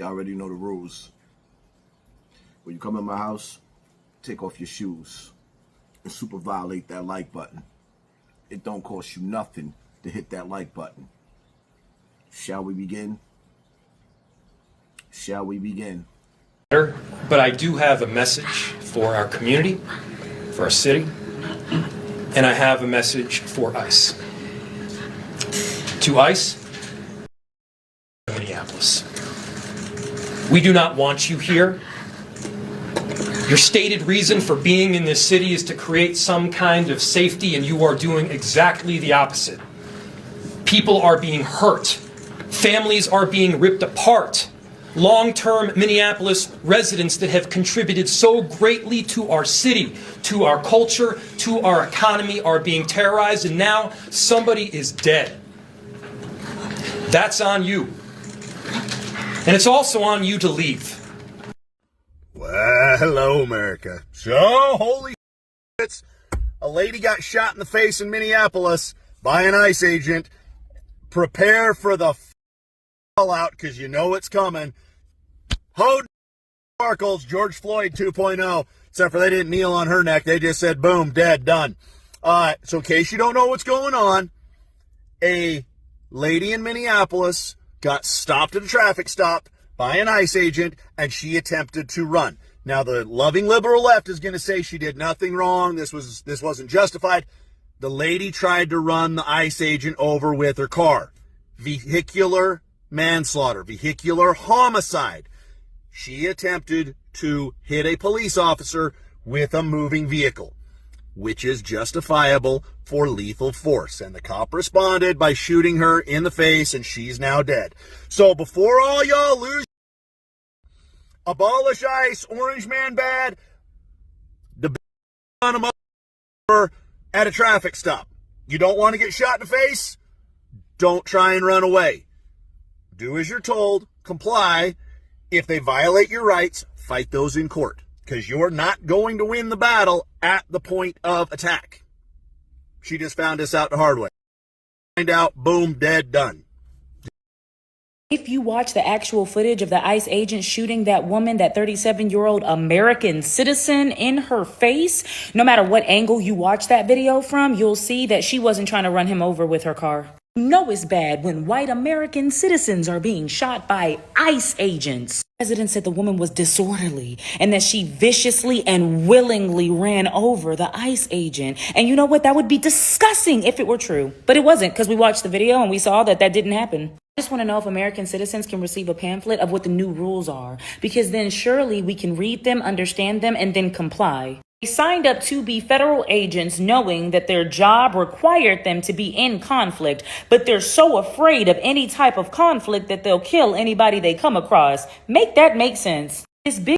Y'all already know the rules. When you come in my house, take off your shoes and super violate that like button. It don't cost you nothing to hit that like button. Shall we begin? Shall we begin? But I do have a message for our community, for our city, and I have a message for ICE. To ICE, Minneapolis. We do not want you here. Your stated reason for being in this city is to create some kind of safety, and you are doing exactly the opposite. People are being hurt. Families are being ripped apart. Long-term Minneapolis residents that have contributed so greatly to our city, to our culture, to our economy are being terrorized, and now somebody is dead. That's on you. And it's also on you to leave. Well, hello, America. So, holy shit, a lady got shot in the face in Minneapolis by an ICE agent. Prepare for the fallout, because you know it's coming. Ho Sparkles, George Floyd 2.0, except for they didn't kneel on her neck. They just said, boom, dead, done. So in case you don't know what's going on, a lady in Minneapolis got stopped at a traffic stop by an ICE agent, and she attempted to run. Now, the loving liberal left is going to say she did nothing wrong. This wasn't justified. The lady tried to run the ICE agent over with her car. Vehicular manslaughter, vehicular homicide. She attempted to hit a police officer with a moving vehicle, which is justifiable for lethal force. And the cop responded by shooting her in the face, and she's now dead. So before all y'all lose, abolish ICE, orange man bad, the on him over at a traffic stop. You don't want to get shot in the face? Don't try and run away. Do as you're told, comply. If they violate your rights, fight those in court, because you're not going to win the battle at the point of attack. She just found this out the hard way. Find out, boom, dead, done. If you watch the actual footage of the ICE agent shooting that woman, that 37-year-old American citizen, in her face, no matter what angle you watch that video from, you'll see that she wasn't trying to run him over with her car. You know it's bad when white American citizens are being shot by ICE agents. The president said the woman was disorderly and that she viciously and willingly ran over the ICE agent. And you know what? That would be disgusting if it were true. But it wasn't, because we watched the video and we saw that that didn't happen. I just want to know if American citizens can receive a pamphlet of what the new rules are, because then surely we can read them, understand them, and then comply. They signed up to be federal agents knowing that their job required them to be in conflict, but they're so afraid of any type of conflict that they'll kill anybody they come across. Make that make sense. This big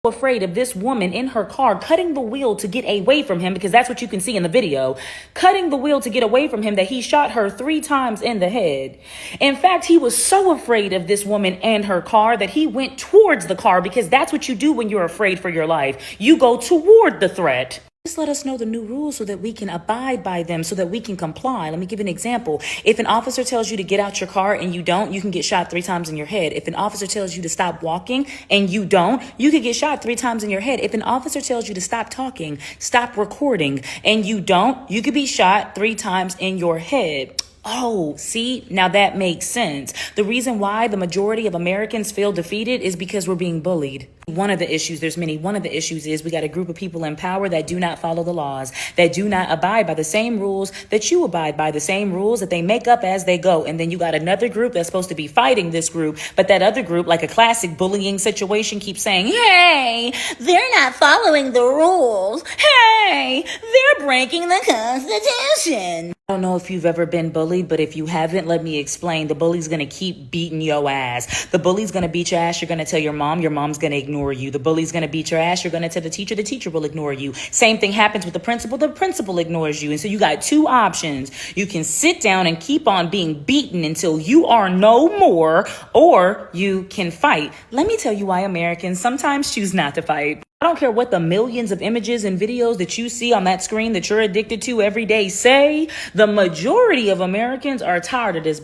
afraid of this woman in her car cutting the wheel to get away from him, because that's what you can see in the video, cutting the wheel to get away from him, that he shot her 3 times in the head. In fact, he was so afraid of this woman and her car that he went towards the car, because that's what you do when you're afraid for your life. You go toward the threat. Just let us know the new rules so that we can abide by them, so that we can comply. Let me give you an example. If an officer tells you to get out your car and you don't, you can get shot 3 times in your head. If an officer tells you to stop walking and you don't, you could get shot 3 times in your head. If an officer tells you to stop talking, stop recording, and you don't, you could be shot 3 times in your head. Oh, see, now that makes sense. The reason why the majority of Americans feel defeated is because we're being bullied. One of the issues, there's many, one of the issues is we got a group of people in power that do not follow the laws, that do not abide by the same rules that you abide by, the same rules that they make up as they go. And then you got another group that's supposed to be fighting this group, but that other group, like a classic bullying situation, keeps saying, hey, they're not following the rules. Hey, they're breaking the Constitution. I don't know if you've ever been bullied, but if you haven't, let me explain. The bully's going to keep beating your ass. The bully's going to beat your ass. You're going to tell your mom's going to ignore you. The bully's going to beat your ass. You're going to tell the teacher will ignore you. Same thing happens with the principal ignores you. And so you got 2 options. You can sit down and keep on being beaten until you are no more, or you can fight. Let me tell you why Americans sometimes choose not to fight. I don't care what the millions of images and videos that you see on that screen that you're addicted to every day say. The majority of Americans are tired of this.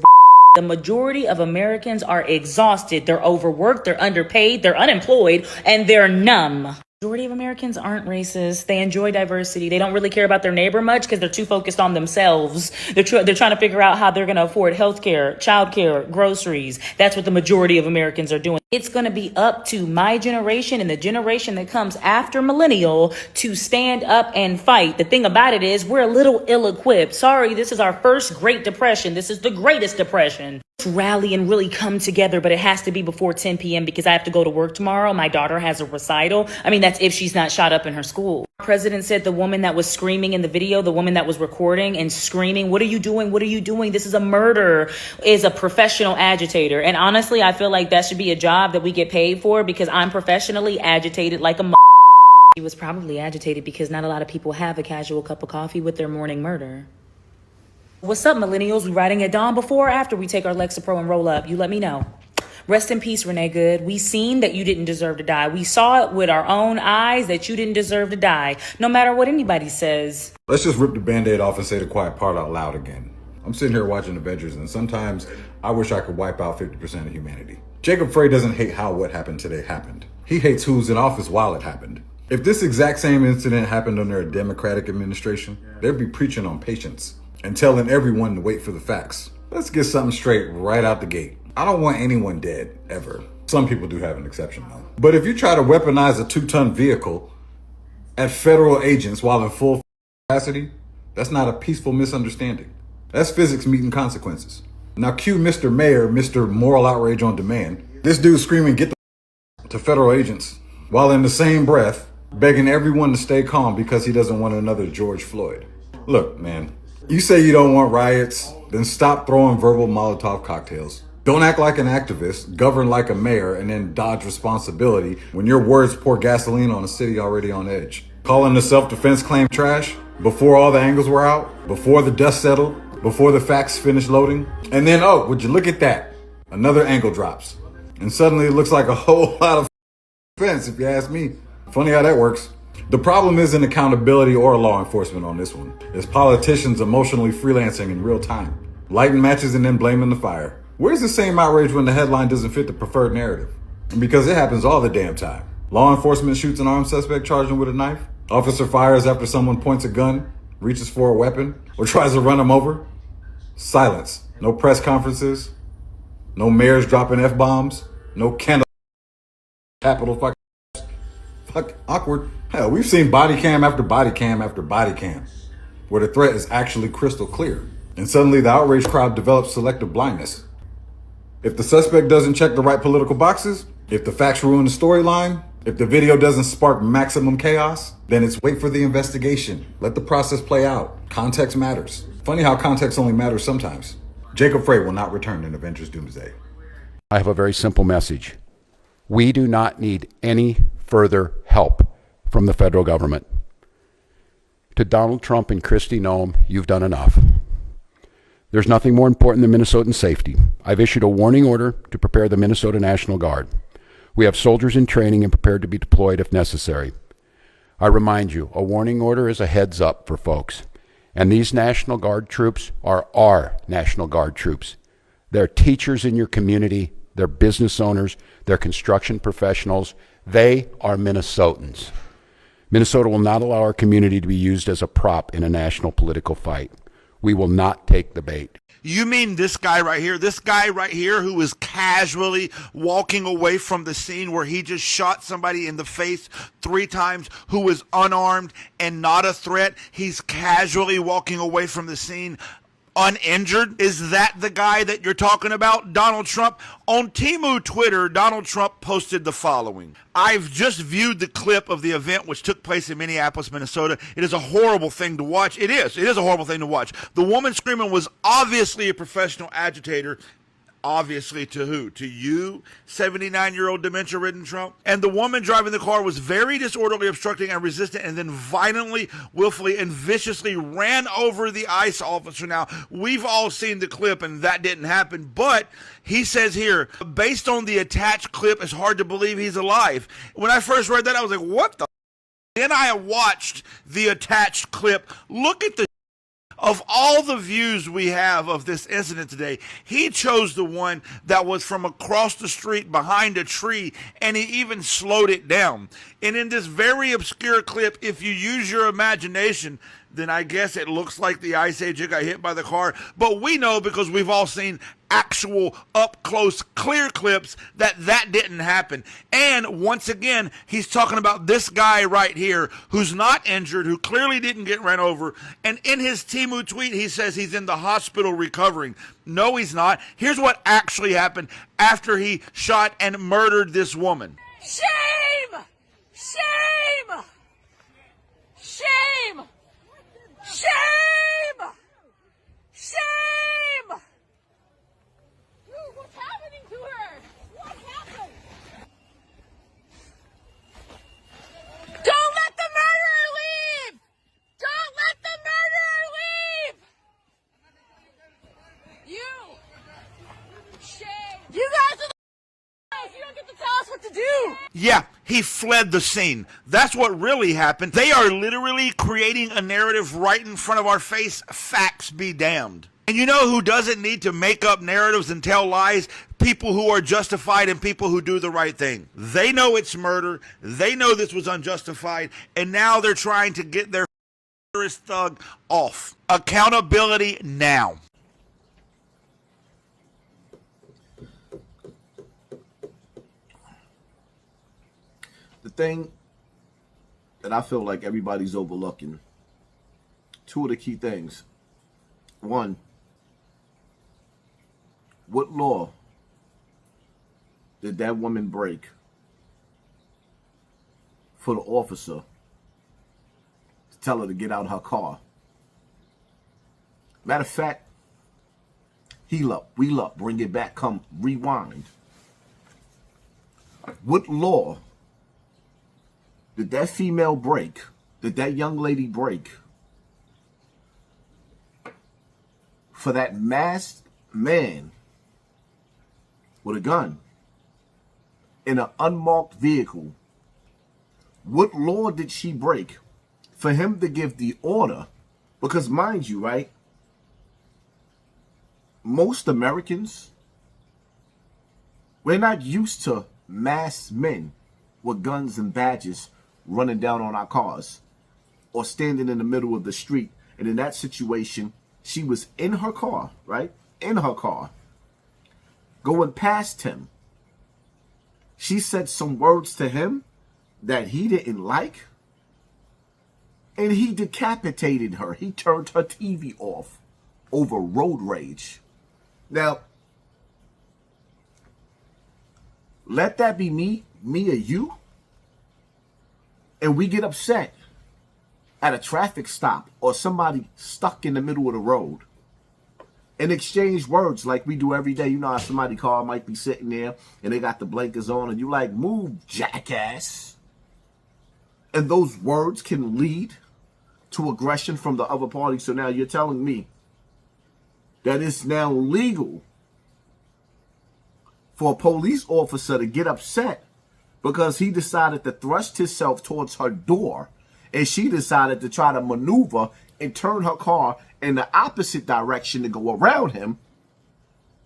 The majority of Americans are exhausted. They're overworked, they're underpaid, they're unemployed, and they're numb. Majority of Americans aren't racist. They enjoy diversity. They don't really care about their neighbor much because they're too focused on themselves. They're trying to figure out how they're going to afford healthcare, childcare, groceries. That's what the majority of Americans are doing. It's going to be up to my generation and the generation that comes after millennial to stand up and fight. The thing about it is we're a little ill-equipped. Sorry, this is our first Great Depression. This is the greatest depression. Rally and really come together, but it has to be before 10 p.m. because I have to go to work tomorrow. My daughter has a recital. I mean, that's if she's not shot up in her school. The president said the woman that was screaming in the video, the woman that was recording and screaming, "What are you doing? What are you doing? This is a murder," is a professional agitator. And honestly, I feel like that should be a job that we get paid for because I'm professionally agitated like a He was probably agitated because not a lot of people have a casual cup of coffee with their morning murder. What's up, millennials? We riding at dawn before or after we take our Lexapro and roll up? You let me know. Rest in peace, Renee Good. We seen that you didn't deserve to die. We saw it with our own eyes that you didn't deserve to die, no matter what anybody says. Let's just rip the Band-Aid off and say the quiet part out loud again. I'm sitting here watching Avengers, and sometimes I wish I could wipe out 50% of humanity. Jacob Frey doesn't hate how what happened today happened. He hates who's in office while it happened. If this exact same incident happened under a Democratic administration, they'd be preaching on patience and telling everyone to wait for the facts. Let's get something straight right out the gate. I don't want anyone dead, ever. Some people do have an exception, though. But if you try to weaponize a 2-ton vehicle at federal agents while in full capacity, that's not a peaceful misunderstanding. That's physics meeting consequences. Now cue Mr. Mayor, Mr. Moral Outrage on Demand. This dude screaming, "Get the to federal agents," while in the same breath, begging everyone to stay calm because he doesn't want another George Floyd. Look, man, you say you don't want riots, then stop throwing verbal Molotov cocktails. Don't act like an activist, govern like a mayor, and then dodge responsibility when your words pour gasoline on a city already on edge. Calling the self-defense claim trash before all the angles were out, before the dust settled, before the facts finished loading. And then, oh, would you look at that? Another angle drops. And suddenly it looks like a whole lot of defense, if you ask me. Funny how that works. The problem isn't accountability or law enforcement on this one. It's politicians emotionally freelancing in real time, lighting matches and then blaming the fire. Where's the same outrage when the headline doesn't fit the preferred narrative? Because it happens all the damn time. Law enforcement shoots an armed suspect charged him with a knife. Officer fires after someone points a gun, reaches for a weapon, or tries to run him over. Silence. No press conferences. No mayors dropping F-bombs. No candle. Capital fuck awkward. Hell, we've seen body cam after body cam after body cam where the threat is actually crystal clear. And suddenly the outraged crowd develops selective blindness. If the suspect doesn't check the right political boxes, if the facts ruin the storyline, if the video doesn't spark maximum chaos, then it's wait for the investigation. Let the process play out. Context matters. Funny how context only matters sometimes. Jacob Frey will not return in Avengers Doomsday. I have a very simple message. We do not need any further help from the federal government. To Donald Trump and Kristi Noem, you've done enough. There's nothing more important than Minnesotan safety. I've issued a warning order to prepare the Minnesota National Guard. We have soldiers in training and prepared to be deployed if necessary. I remind you, a warning order is a heads up for folks. And these National Guard troops are our National Guard troops. They're teachers in your community, they're business owners, they're construction professionals. They are Minnesotans. Minnesota will not allow our community to be used as a prop in a national political fight. We will not take the bait. You mean this guy right here? This guy right here who is casually walking away from the scene where he just shot somebody in the face 3 times, who is unarmed and not a threat. He's casually walking away from the scene uninjured. Is that the guy that you're talking about, Donald Trump? On Temu Twitter, Donald Trump posted the following. I've just viewed the clip of the event which took place in Minneapolis, Minnesota. It is a horrible thing to watch. It is a horrible thing to watch. The woman screaming was obviously a professional agitator. Obviously to who? To you, 79-year-old dementia-ridden Trump? And the woman driving the car was very disorderly, obstructing, and resistant, and then violently, willfully, and viciously ran over the ICE officer. Now, we've all seen the clip, and that didn't happen, but he says here, based on the attached clip, it's hard to believe he's alive. When I first read that, I was like, what the? Then I watched the attached clip. Look at the of all the views we have of this incident today, he chose the one that was from across the street behind a tree, and he even slowed it down. And in this very obscure clip, if you use your imagination, then I guess it looks like the Ice Agent got hit by the car. But we know, because we've all seen actual up-close, clear clips, that didn't happen. And once again, he's talking about this guy right here who's not injured, who clearly didn't get ran over. And in his Temu tweet, he says he's in the hospital recovering. No, he's not. Here's what actually happened after he shot and murdered this woman. Shame! Shame! Shame! Shame! Shame! Dude, what's happening to her? What happened? Don't let the murderer leave! Don't let the murderer leave! You! Shame! You guys are the you don't get to tell us what to do! Yeah, he fled the scene. That's what really happened. They are literally creating a narrative right in front of our face. Facts be damned. And you know who doesn't need to make up narratives and tell lies? People who are justified and people who do the right thing. They know it's murder. They know this was unjustified. And now they're trying to get their thug off. Accountability now. The thing that I feel like everybody's overlooking, two of the key things. One, what law did that woman break for the officer to tell her to get out of her car? Matter of fact, heal up, wheel up, bring it back, come, rewind. What law did that female break, did that young lady break for that masked man with a gun in an unmarked vehicle? What law did she break for him to give the order? Because mind you, right, most Americans, we're not used to masked men with guns and badges running down on our cars or standing in the middle of the street. And in that situation, she was in her car, right? In her car, going past him. She said some words to him that he didn't like, and he decapitated her. He turned her TV off over road rage. Now, let that be me or you, and we get upset at a traffic stop or somebody stuck in the middle of the road and exchange words like we do every day. You know how somebody's car might be sitting there and they got the blinkers on and you like, move, jackass. And those words can lead to aggression from the other party. So now you're telling me that it's now legal for a police officer to get upset because he decided to thrust himself towards her door, and she decided to try to maneuver and turn her car in the opposite direction to go around him,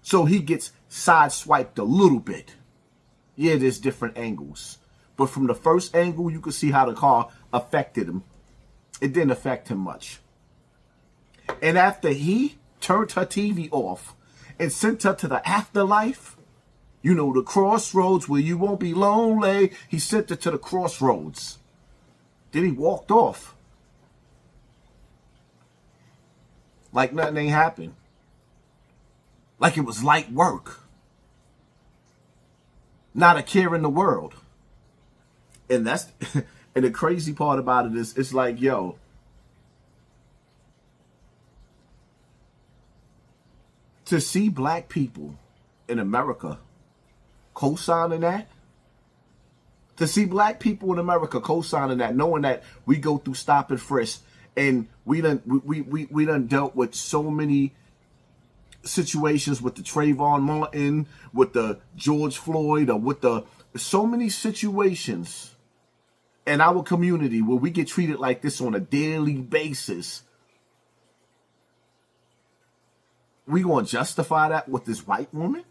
so he gets sideswiped a little bit. Yeah, there's different angles, but from the first angle, you could see how the car affected him. It didn't affect him much. And after he turned her TV off and sent her to the afterlife, you know, the crossroads where you won't be lonely, he sent her to the crossroads. Then he walked off like nothing ain't happened. Like it was light work. Not a care in the world. And that's and the crazy part about it is it's like, yo, to see black people in America co-signing that, to see black people in America co-signing that, knowing that we go through stop and frisk, and we done dealt with so many situations with the Trayvon Martin, with the George Floyd, or with the so many situations in our community where we get treated like this on a daily basis. We gonna justify that with this white woman?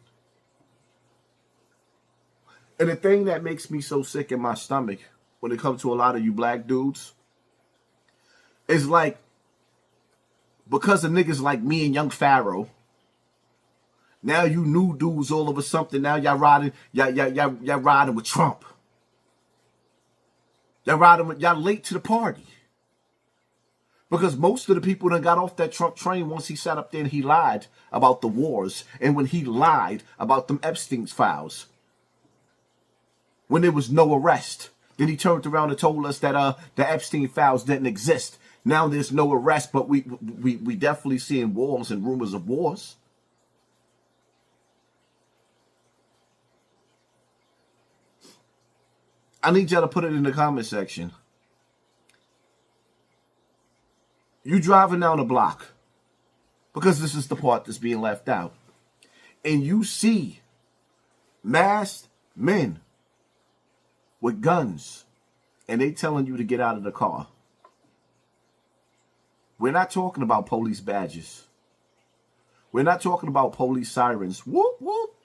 And the thing that makes me so sick in my stomach when it comes to a lot of you black dudes is like, because of niggas like me and young Pharaoh, now you new dudes all over something. Now y'all riding with Trump. Y'all late to the party. Because most of the people that got off that Trump train once he sat up there and he lied about the wars, and when he lied about them Epstein's files, when there was no arrest, then he turned around and told us that the Epstein files didn't exist. Now there's no arrest, but we definitely seeing wars and rumors of wars. I need y'all to put it in the comment section. You driving down the block, because this is the part that's being left out, and you see masked men with guns, and they telling you to get out of the car. We're not talking about police badges. We're not talking about police sirens. Whoop, whoop.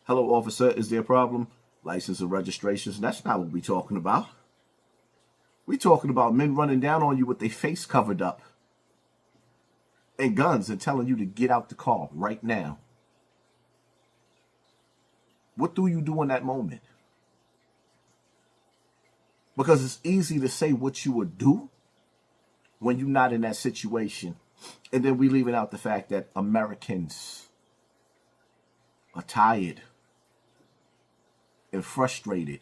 Hello, officer. Is there a problem? License and registrations. That's not what we're talking about. We're talking about men running down on you with their face covered up and guns and telling you to get out the car right now. What do you do in that moment? Because it's easy to say what you would do when you're not in that situation. And then we leaving out the fact that Americans are tired and frustrated.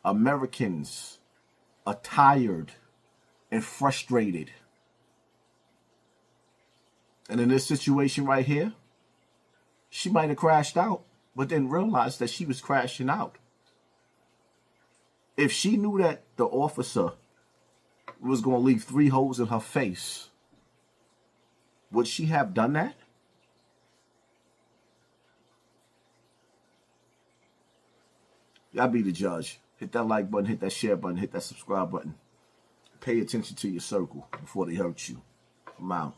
Americans are tired and frustrated. And in this situation right here, she might have crashed out, but didn't realize that she was crashing out. If she knew that the officer was going to leave 3 holes in her face, would she have done that? Y'all be the judge. Hit that like button, hit that share button, hit that subscribe button. Pay attention to your circle before they hurt you. I'm out.